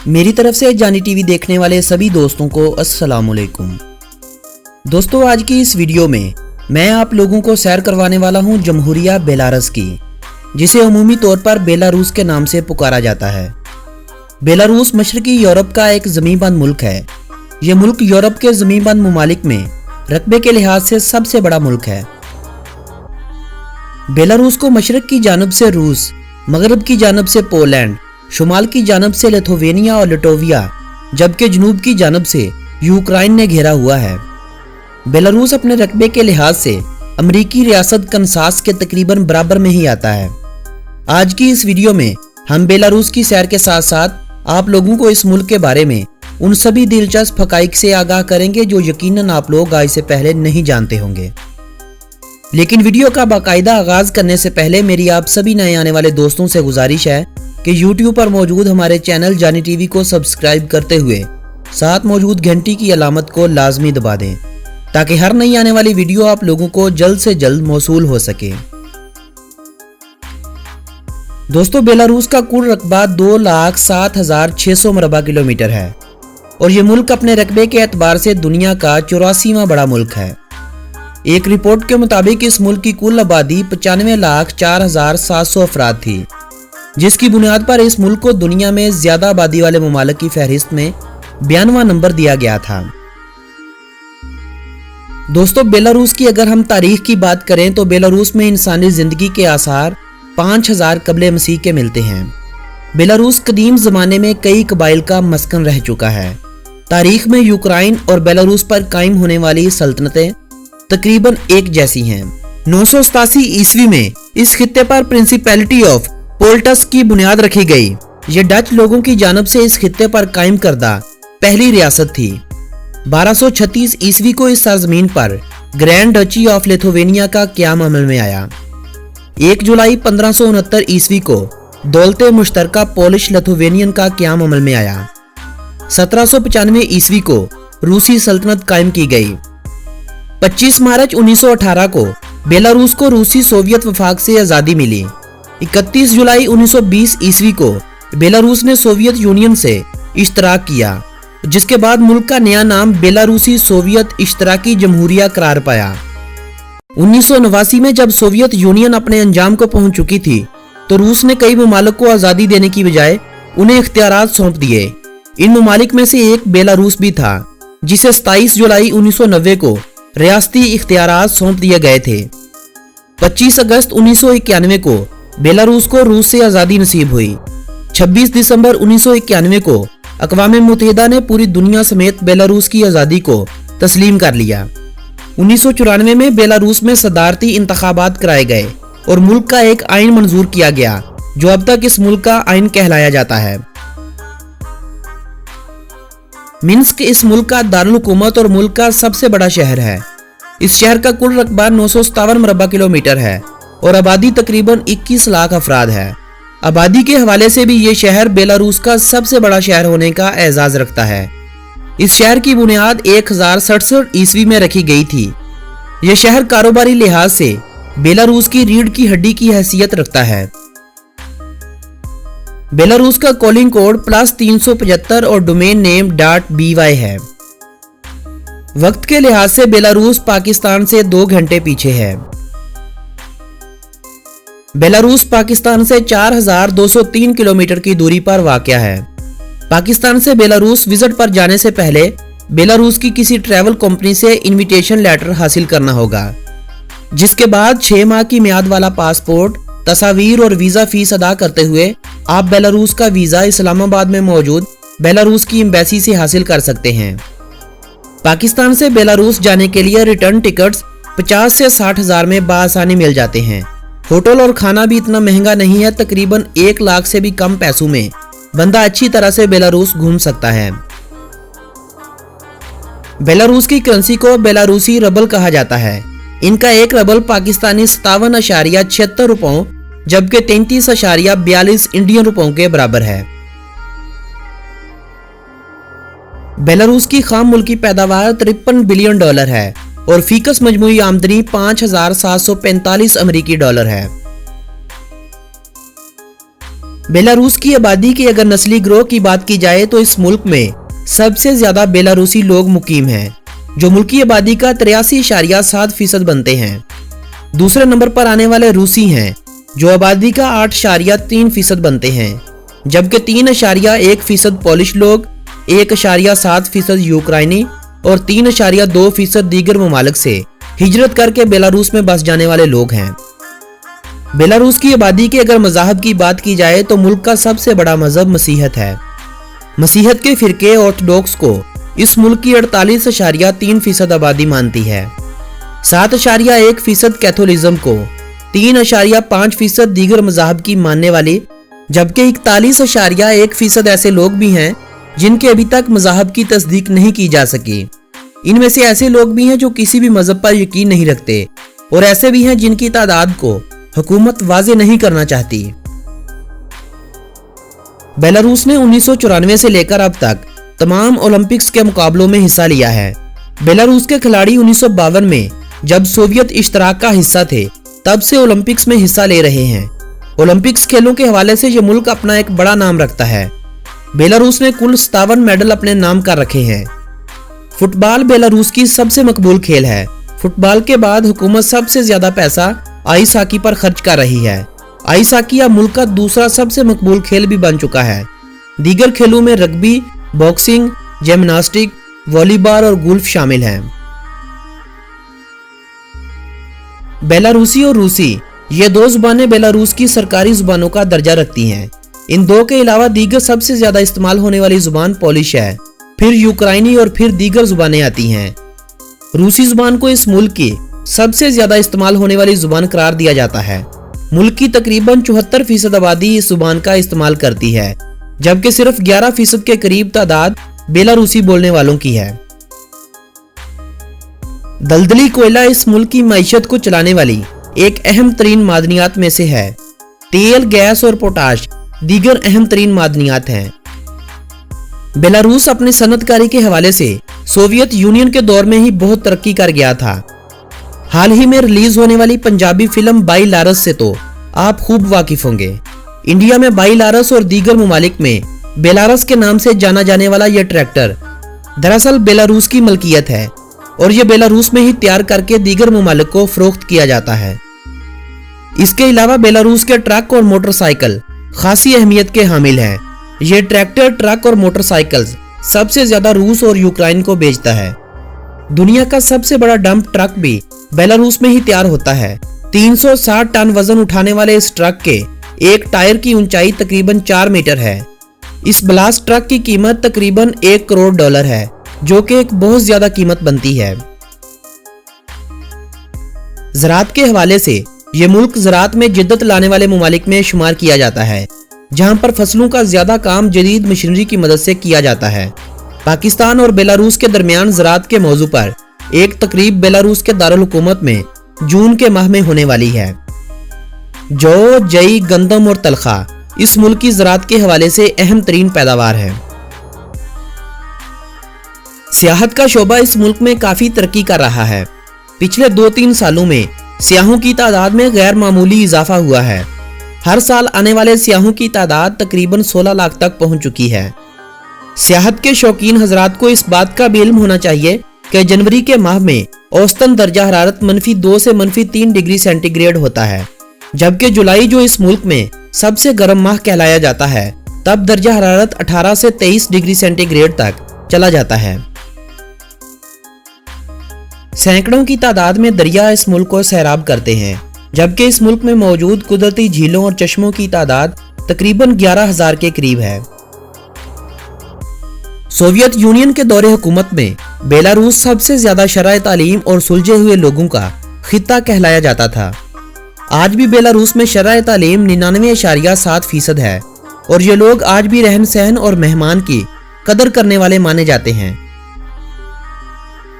मेरी तरफ से जानी टीवी देखने वाले सभी दोस्तों को अस्सलाम वालेकुम। दोस्तों, आज की इस वीडियो में मैं आप लोगों को सैर करवाने वाला हूं जमहूरिया बेलारूस की, जिसे अमूमी तौर पर बेलारूस के नाम से पुकारा जाता है। बेलारूस मशरकी यूरोप का एक ज़मींबंद मुल्क है। यह मुल्क यूरोप के ज़मींबंद ममालिक में रकबे के लिहाज से सबसे बड़ा मुल्क है। बेलारूस को मशरक की जानब से रूस, मगरब की जानब से पोलैंड, शुमाल की जानब से लिथुवेनिया और लिटोविया, जबकि जनूब की जानब से यूक्रेन ने घेरा हुआ है। बेलारूस अपने रकबे के लिहाज से अमरीकी रियासत कनसास के तकरीबन बराबर में ही आता है। आज की इस वीडियो में हम बेलारूस की सैर के साथ साथ आप लोगों को इस मुल्क के बारे में उन सभी दिलचस्प हकाइक से आगाह करेंगे जो यकीनन आप लोग आज से पहले नहीं जानते होंगे। लेकिन वीडियो का बाकायदा आगाज करने से पहले मेरी आप सभी नए आने वाले दोस्तों से गुजारिश है कि YouTube पर मौजूद हमारे चैनल जानी टीवी को सब्सक्राइब करते हुए साथ मौजूद घंटी की अलामत को लाजमी दबा दें, ताकि हर नई आने वाली वीडियो आप लोगों को जल्द से जल्द मौसूल हो सके। दोस्तों, बेलारूस का कुल रकबा 2,07,600 मरबा किलोमीटर है और ये मुल्क अपने रकबे के एतबार से दुनिया का 84वां बड़ा मुल्क है। एक रिपोर्ट के मुताबिक इस मुल्क की कुल आबादी 95,04,700 अफराद थी, जिसकी बुनियाद पर इस मुल्क को दुनिया में ज्यादा आबादी वाले ममालिक की फहरिस्त में 92वां नंबर दिया गया था। दोस्तों, बेलारूस की अगर हम तारीख की बात करें तो बेलारूस में इंसानी जिंदगी के आसार 5000 कबले मसीह के मिलते हैं। बेलारूस कदीम जमाने में कई कबाइल का मस्कन रह चुका है। तारीख में यूक्रेन और बेलारूस पर कायम होने वाली सल्तनतें तकरीबन एक जैसी हैं। 987 ईस्वी में इस खित्ते पर प्रिंसिपैलिटी ऑफ पोल्टस की बुनियाद रखी गई। यह डच लोगों की जानब से इस खित्ते पर कायम करदा पहली रियासत थी। 1236 ईस्वी को इस सरजमीन पर ग्रैंड डची ऑफ लिथुवेनिया का क्याम अमल में आया। 1 जुलाई 1569 ईस्वी को दौलते मुश्तरका पोलिश लिथुवेनियन का क्याम अमल में आया। 1795 ईस्वी को रूसी सल्तनत कायम की गई। 25 मार्च 1918 को बेलारूस को रूसी सोवियत वफाक से आज़ादी मिली। 31 जुलाई 1920 ईस्वी को बेलारूस ने सोवियत यूनियन से इश्तराक किया, जिसके बाद मुल्क का नया नाम बेलारूसी सोवियत इश्तराकी जमहूरिया करार पाया। 1989 में जब सोवियत यूनियन अपने अंजाम को पहुंच चुकी थी तो रूस ने कई ममालिक को आज़ादी देने की बजाय उन्हें इख्तियारात सौंप दिए। इन ममालिक में से एक बेलारूस भी था, जिसे 27 जुलाई 1990 को रियासती इख्तियारात सौंप दिए गए थे। 25 अगस्त 1991 को बेलारूस को रूस से आज़ादी नसीब हुई। 26 दिसंबर 1991 को अक़वाम मुत्तहिदा ने पूरी दुनिया समेत बेलारूस की आज़ादी को तस्लीम कर लिया। 1994 में बेलारूस में सदारती इंतखाबात कराए गए और मुल्क का एक आइन मंजूर किया गया, जो अब तक इस मुल्क का आइन कहलाया जाता है। मिन्स्क इस मुल्क का दारुल हुकूमत और मुल्क का सबसे बड़ा शहर है। इस शहर का कुल रकबा 957 मरबा किलोमीटर है और आबादी तकरीबन 21 लाख अफराद है। आबादी के हवाले से भी ये शहर बेलारूस का सबसे बड़ा शहर होने का एजाज रखता है। इस शहर की बुनियाद 1067 ईस्वी में रखी गई थी। यह शहर कारोबारी लिहाज से बेलारूस की रीढ़ की हड्डी की हैसियत रखता है। बेलारूस का कॉलिंग कोड +375 और डोमेन नेम .by है। वक्त के लिहाज से बेलारूस पाकिस्तान से 2 घंटे पीछे है। बेलारूस पाकिस्तान से 4203 किलोमीटर की दूरी पर वाक़या है। पाकिस्तान से बेलारूस विजिट पर जाने से पहले बेलारूस की किसी ट्रैवल कंपनी से इनविटेशन लेटर हासिल करना होगा, जिसके बाद 6 माह की मियाद वाला पासपोर्ट, तस्वीर और वीजा फीस अदा करते हुए आप बेलारूस का वीजा इस्लामाबाद में मौजूद बेलारूस की एम्बेसी से हासिल कर सकते हैं। पाकिस्तान से बेलारूस जाने के लिए रिटर्न टिकट्स 50 से 60 हजार में बाआसानी मिल जाते हैं। होटल और खाना भी इतना महंगा नहीं है। तकरीबन 1 लाख से भी कम पैसों में बंदा अच्छी तरह से बेलारूस घूम सकता है। बेलारूस की करेंसी को बेलारूसी रबल कहा जाता है। इनका एक रबल पाकिस्तानी 57.76 रुपयों जबकि 33.42 इंडियन रुपयों के बराबर है। बेलारूस की खाम मुल्की पैदावार $53 बिलियन है और फीकस मजमूई आमदनी 5,745 अमेरिकी डॉलर है। बेलारूस की आबादी की अगर नस्ली ग्रोह की बात की जाए तो इस मुल्क में सबसे ज्यादा बेलारूसी लोग मुकीम हैं, जो मुल्की आबादी का 83.7% बनते हैं। दूसरे नंबर पर आने वाले रूसी हैं, जो आबादी का 8.3% बनते हैं, जबकि 3.1% पोलिश लोग, 1.7% यूक्राइनी और 3.2% दीगर ममालिक से हिजरत करके बेलारूस में बस जाने वाले लोग हैं। बेलारूस की आबादी के अगर मज़हब की बात की जाए तो मुल्क का सबसे बड़ा मजहब मसीहत है। मसीहत के फिरके ऑर्थोडॉक्स को इस मुल्क की 48.3% आबादी मानती है। 7.1% कैथोलिज्म को, 3.5% दीगर मज़हब की मानने वाली, जबकि 41.1% ऐसे लोग भी हैं जिनके अभी तक मज़हब की तस्दीक नहीं की जा सकी। इनमें से ऐसे लोग भी हैं जो किसी भी मजहब पर यकीन नहीं रखते और ऐसे भी हैं जिनकी तादाद को हुकूमत वाजे नहीं करना चाहती। बेलारूस ने 1994 से लेकर अब तक तमाम ओलंपिक्स के मुकाबलों में हिस्सा लिया है। बेलारूस के खिलाड़ी 1952 में जब सोवियत इश्तराक का हिस्सा थे तब से ओलंपिक्स में हिस्सा ले रहे हैं। ओलंपिक्स खेलों के हवाले से यह मुल्क अपना एक बड़ा नाम रखता है। बेलारूस ने कुल 57 मेडल अपने नाम कर रखे हैं। फुटबॉल बेलारूस की सबसे मकबूल खेल है। फुटबॉल के बाद हुकूमत सबसे ज्यादा पैसा आइस हॉकी पर खर्च कर रही है। आइस हॉकी अब मुल्क का दूसरा सबसे मकबूल खेल भी बन चुका है। दीगर खेलों में रग्बी, बॉक्सिंग, जिम्नास्टिक, वॉलीबॉल और गोल्फ शामिल हैं। बेलारूसी और रूसी ये दो जुबानें बेलारूस की सरकारी जुबानों का दर्जा रखती हैं। इन दो के अलावा दीगर सबसे ज्यादा इस्तेमाल होने वाली जुबान पोलिश है, फिर यूक्राइनी और फिर दीगर जुबानें आती हैं। रूसी जुबान को इस मुल्क की सबसे ज्यादा इस्तेमाल होने वाली जुबान करार दिया जाता है। मुल्क की तकरीबन 74% आबादी इस जुबान का इस्तेमाल करती है, जबकि सिर्फ 11% के करीब तादाद बेलारूसी बोलने वालों की है। दलदली कोयला इस मुल्क की मईशत को चलाने वाली एक अहम तरीन मादनियात में से है। तेल, गैस और पोटाश दीगर अहम तरीन मादनियात हैं। बेलारूस अपनी सनतकारी के हवाले से सोवियत यूनियन के दौर में ही बहुत तरक्की कर गया था। हाल ही में रिलीज होने वाली पंजाबी फिल्म बाई लारस से तो आप खूब वाकिफ होंगे। इंडिया में बाई लारस और दीगर ममालिक में बेलारस के नाम से जाना जाने वाला यह ट्रैक्टर दरअसल बेलारूस की मलकियत है और यह बेलारूस में ही तैयार करके दीगर ममालिक को फरोख्त किया जाता है। इसके अलावा बेलारूस के ट्रक और मोटरसाइकिल खासी अहमियत के हामिल हैं। ये ट्रैक्टर, ट्रक और मोटरसाइकिल्स सबसे ज्यादा रूस और यूक्रेन को बेचता है। दुनिया का सबसे बड़ा डंप ट्रक भी बेलारूस में ही तैयार होता है। 360 टन वजन उठाने वाले इस ट्रक के एक टायर की ऊंचाई तकरीबन 4 मीटर है। इस ब्लास्ट ट्रक की कीमत तकरीबन $1 करोड़ है, जो कि एक बहुत ज्यादा कीमत बनती है। ज़राअत के हवाले से ये मुल्क ज़राअत में जिद्दत लाने वाले ममालिक में शुमार किया जाता है, जहां पर फसलों का ज्यादा काम जदीद मशीनरी की मदद से किया जाता है। पाकिस्तान और बेलारूस के दरमियान ज़राअत के मौजू पर एक तकरीब बेलारूस के दारुल हुकूमत में जून के माह में होने वाली है। जौ, जई, गंदम और तलखा इस मुल्क की ज़राअत के हवाले से अहम तरीन पैदावार है। सियाहत का शोबा इस मुल्क में काफी तरक्की कर रहा है। पिछले 2-3 सालों में सियाहों की तादाद में गैर मामूली इजाफा हुआ है। हर साल आने वाले सियाहों की तादाद तकरीबन 16 लाख तक पहुंच चुकी है। सियाहत के शौकीन हजरात को इस बात का भी इल्म होना चाहिए कि जनवरी के माह में औसतन दर्जा हरारत -2 से -3 डिग्री सेंटीग्रेड होता है, जबकि जुलाई जो इस मुल्क में सबसे गर्म माह कहलाया जाता है, तब दर्जा हरारत 18 से 23 डिग्री सेंटीग्रेड तक चला जाता है। सैकड़ों की तादाद में दरिया इस मुल्क को सैराब करते हैं, जबकि इस मुल्क में मौजूद कुदरती झीलों और चश्मों की तादाद तकरीबन 11,000 के करीब है। सोवियत यूनियन के दौरे हुकूमत में बेलारूस सबसे ज्यादा शराय तालीम और सुलझे हुए लोगों का खित्ता कहलाया जाता था। आज भी बेलारूस में शराय तालीम 99.7% है और ये लोग आज भी रहन सहन और मेहमान की कदर करने वाले माने जाते हैं।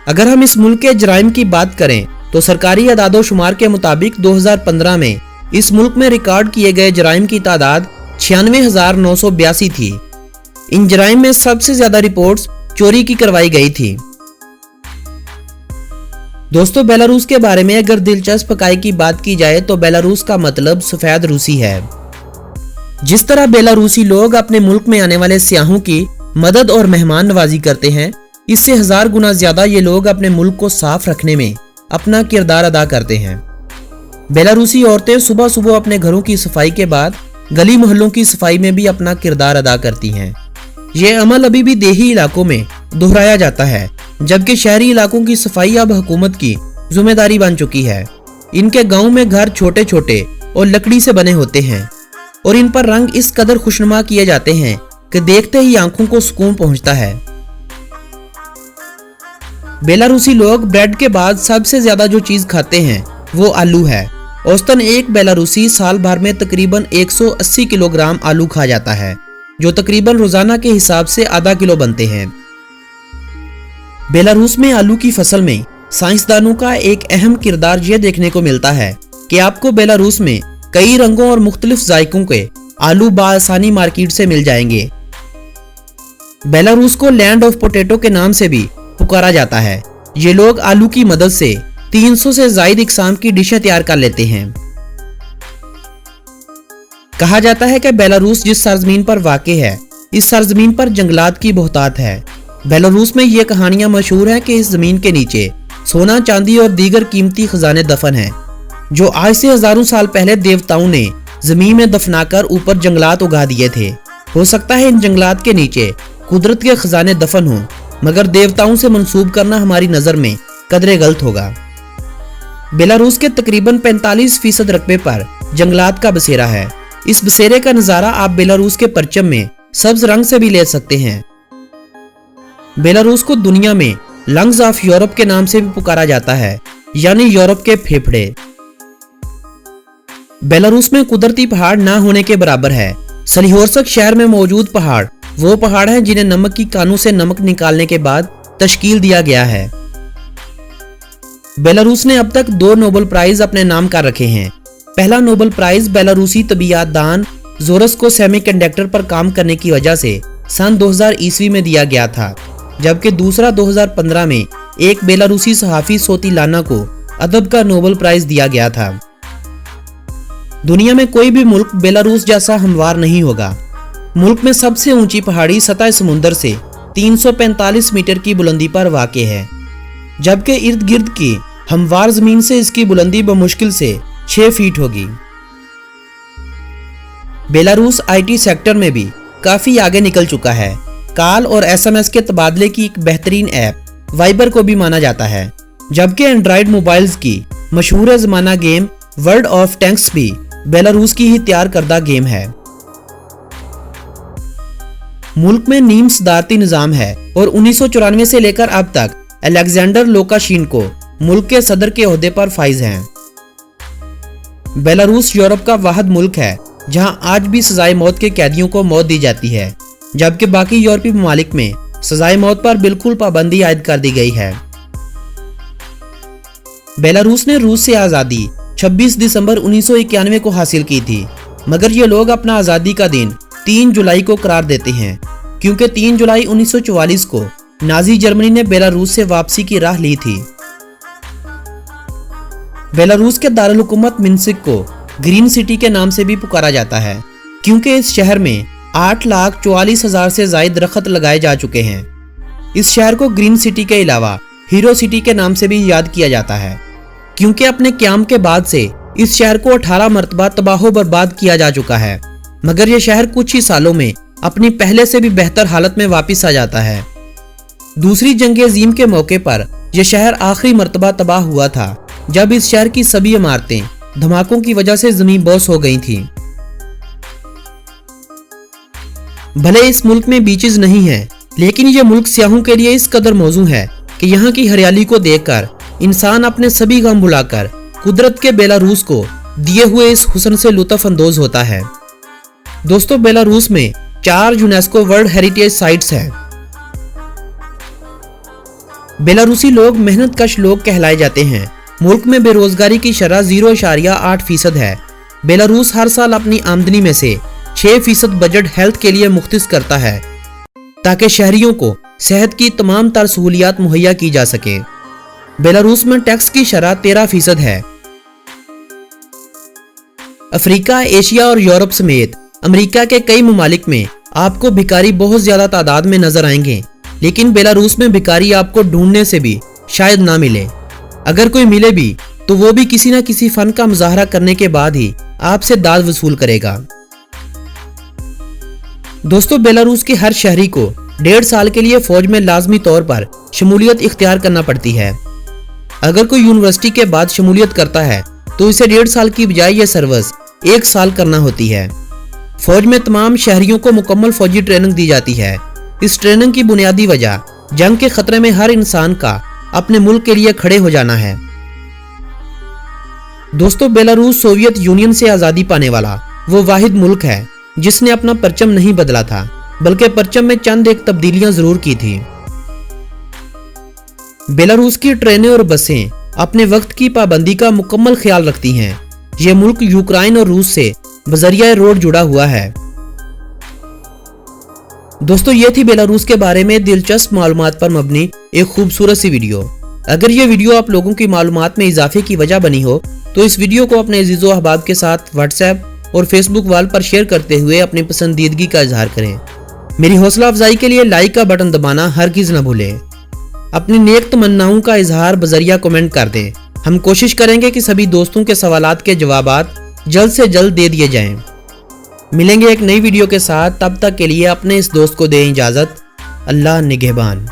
अगर हम इस मुल्क के जराइम की बात करें तो सरकारी अदादो शुमार के मुताबिक 2015 में इस मुल्क में रिकॉर्ड किए गए जराइम की तादाद 96,982 थी। इन जराइम में सबसे ज्यादा रिपोर्ट्स चोरी की करवाई गई थी। दोस्तों, बेलारूस के बारे में अगर दिलचस्प हकाइक की बात की जाए तो बेलारूस का मतलब सफेद रूसी है। जिस तरह बेलारूसी लोग अपने मुल्क में आने वाले सियाहों की मदद और मेहमान नवाजी करते हैं, इससे 1000 गुना ज्यादा ये लोग अपने मुल्क को साफ रखने में अपना किरदार अदा करते हैं। बेलारूसी औरतें सुबह सुबह अपने घरों की सफाई के बाद गली मोहल्लों की सफाई में भी अपना किरदार अदा करती हैं। ये अमल अभी भी देही इलाकों में दोहराया जाता है, जबकि शहरी इलाकों की सफाई अब हुकूमत की जिम्मेदारी बन चुकी है। इनके गांव में घर छोटे छोटे और लकड़ी से बने होते हैं और इन पर रंग इस कदर खुशनुमा किए जाते हैं कि देखते ही आंखों को सुकून पहुंचता है। बेलारूसी लोग ब्रेड के बाद सबसे ज्यादा जो चीज खाते हैं वो आलू है। औसतन एक बेलारूसी साल भर में तकरीबन 180 किलोग्राम आलू खा जाता है, जो तकरीबन रोजाना के हिसाब से आधा किलो बनते हैं। बेलारूस में आलू की फसल में साइंसदानों का एक अहम किरदार यह देखने को मिलता है कि आपको बेलारूस में कई रंगों और मुख्तलिफ जायकों के आलू बाआसानी मार्केट से मिल जाएंगे। बेलारूस को लैंड ऑफ पोटैटो के नाम से भी पुकारा जाता है। ये लोग आलू की मदद से 300 से ज्यादा इकसाम की डिशें तैयार कर लेते हैं। कहा जाता है कि बेलारूस जिस सरजमीन पर वाक़ है, इस सरजमीन पर जंगलात की बहुतात है। बेलारूस में ये कहानियां मशहूर हैं कि इस जमीन के नीचे सोना, चांदी और दीगर कीमती खजाने दफन हैं, जो आज से हजारों साल पहले देवताओं ने जमीन में दफनाकर ऊपर जंगलात उगा दिए थे। हो सकता है इन जंगलात के नीचे कुदरत के खजाने दफन हों, मगर देवताओं से मंसूब करना हमारी नजर में कदरे गलत होगा। बेलारूस के तकरीबन 45% रकबे पर जंगलात का बसेरा है। इस बसेरे का नजारा आप बेलारूस के परचम में सब्ज रंग से भी ले सकते हैं। बेलारूस को दुनिया में लंग्स ऑफ यूरोप के नाम से भी पुकारा जाता है, यानी यूरोप के फेफड़े। बेलारूस में कुदरती पहाड़ ना होने के बराबर है। सलिहोर्स्क शहर में मौजूद पहाड़ वो पहाड़ हैं जिन्हें नमक की कानों से नमक निकालने के बाद तश्कील दिया गया है। बेलारूस ने अब तक 2 नोबेल प्राइज अपने नाम कर रखे हैं। पहला नोबेल प्राइज बेलारूसी तबीयत दान जोरस को सेमीकंडक्टर पर काम करने की वजह से सन 2000 ईस्वी में दिया गया था, जबकि दूसरा 2015 में एक बेलारूसी सहाफी सोतिलाना को अदब का नोबेल प्राइज दिया गया था। दुनिया में कोई भी मुल्क बेलारूस जैसा हमवार नहीं होगा। मुल्क में सबसे ऊंची पहाड़ी सतह समुंदर से 345 मीटर की बुलंदी पर वाक़ है, जबकि इर्द गिर्द की हमवार जमीन से इसकी बुलंदी बमुश्किल से 6 फीट होगी। बेलारूस आईटी सेक्टर में भी काफी आगे निकल चुका है। कॉल और एसएमएस के तबादले की एक बेहतरीन ऐप वाइबर को भी माना जाता है, जबकि एंड्रॉइड मोबाइल्स की मशहूर जमाना गेम वर्ल्ड ऑफ टैंक्स भी बेलारूस की ही तैयार करदा गेम है। मुल्क में नीम सदारती निजाम है और 1994 से लेकर अब तक अलेक्जेंडर लुकाशेंको मुल्क के सदर के ओहदे पर फाइज हैं। बेलारूस यूरोप का वाहिद मुल्क है जहां आज भी सजाए मौत के कैदियों को मौत दी जाती है, जबकि बाकी यूरोपीय ममालिक में सजाए मौत पर बिल्कुल पाबंदी आयद कर दी गई है। बेलारूस ने रूस से आज़ादी 26 दिसंबर 1991 को हासिल की थी, मगर ये लोग अपना आज़ादी का दिन 3 जुलाई को करार देते हैं, क्योंकि 3 जुलाई 1944 को नाजी जर्मनी ने बेलारूस से वापसी की राह ली थी। बेलारूस के दारुल हुकूमत मिन्स्क को ग्रीन सिटी के नाम से भी पुकारा जाता है, क्योंकि इस शहर में 8,44,000 से ज्यादा दरख्त लगाए जा चुके हैं। इस शहर को ग्रीन सिटी के अलावा हीरो सिटी के नाम से भी याद किया जाता है, क्योंकि अपने क़याम के बाद से इस शहर को 18 मरतबा तबाहो बर्बाद किया जा चुका है, मगर यह शहर कुछ ही सालों में अपनी पहले से भी बेहतर हालत में वापस आ जाता है। दूसरी जंग अजीम के मौके पर यह शहर आखिरी मरतबा तबाह हुआ था, जब इस शहर की सभी इमारतें धमाकों की वजह से जमीन बोस हो गई थीं। भले इस मुल्क में बीचेस नहीं हैं, लेकिन यह मुल्क सियाहों के लिए इस कदर मौजू है कि यहाँ की हरियाली को देखकर इंसान अपने सभी गम भुलाकर कुदरत के बेलारूस को दिए हुए इस हुस्न से लुत्फ अंदोज होता है। दोस्तों, बेलारूस में 4 यूनेस्को वर्ल्ड हेरिटेज साइट्स हैं। बेलारूसी लोग मेहनत कश लोग कहलाए जाते हैं। मुल्क में बेरोजगारी की शरह 0.8% है। बेलारूस हर साल अपनी आमदनी में से 6% बजट हेल्थ के लिए मुख्तिस करता है, ताकि शहरियों को सेहत की तमाम तर सहूलियात मुहैया की जा सके। बेलारूस में टैक्स की शरह 13% है। अफ्रीका, एशिया और यूरोप समेत अमेरिका के कई ममालिक में आपको भिखारी बहुत ज्यादा तादाद में नजर आएंगे, लेकिन बेलारूस में भिखारी आपको ढूंढने से भी शायद ना मिले। अगर कोई मिले भी तो वो भी किसी न किसी फन का मुजाहरा करने के बाद ही आपसे दाद वसूल करेगा। दोस्तों, बेलारूस के हर शहरी को 1.5 साल के लिए फौज में लाजमी तौर पर शमूलियत इख्तियार करना पड़ती है। अगर कोई यूनिवर्सिटी के बाद शमूलियत करता है तो इसे 1.5 साल की बजाय यह सर्विस 1 साल करना होती है। फौज में तमाम शहरियों को मुकम्मल फौजी ट्रेनिंग दी जाती है। इस ट्रेनिंग की बुनियादी वजह जंग के खतरे में हर इंसान का अपने मुल्क के लिए खड़े हो जाना है। दोस्तों, बेलारूस सोवियत यूनियन से आजादी पाने वाला वो वाहिद मुल्क है जिसने अपना परचम नहीं बदला था, बल्कि परचम में चंद एक तब्दीलियां जरूर की थी। बेलारूस की ट्रेनें और बसें अपने वक्त की पाबंदी का मुकम्मल ख्याल रखती हैं। यह मुल्क यूक्रेन और रूस से बजरिया रोड जुड़ा हुआ है। दोस्तों, ये थी बेलारूस के बारे में दिलचस्प मालूमात पर मबनी एक खूबसूरत सी वीडियो। अगर ये वीडियो आप लोगों की मालूमात में इजाफे की वजह बनी हो तो इस वीडियो को अपने अजीजों अहबाब के साथ व्हाट्सएप और फेसबुक वाल पर शेयर करते हुए अपनी पसंदीदगी का इजहार करें। मेरी हौसला अफजाई के लिए लाइक का बटन दबाना हरगिज न भूलें। अपनी नेक तमन्नाओं का इजहार बजरिया कमेंट कर दें। हम कोशिश करेंगे कि सभी दोस्तों के सवालात के जवाबात जल्द से जल्द दे दिए जाएं। मिलेंगे एक नई वीडियो के साथ, तब तक के लिए अपने इस दोस्त को दें इजाजत। अल्लाह निगहबान।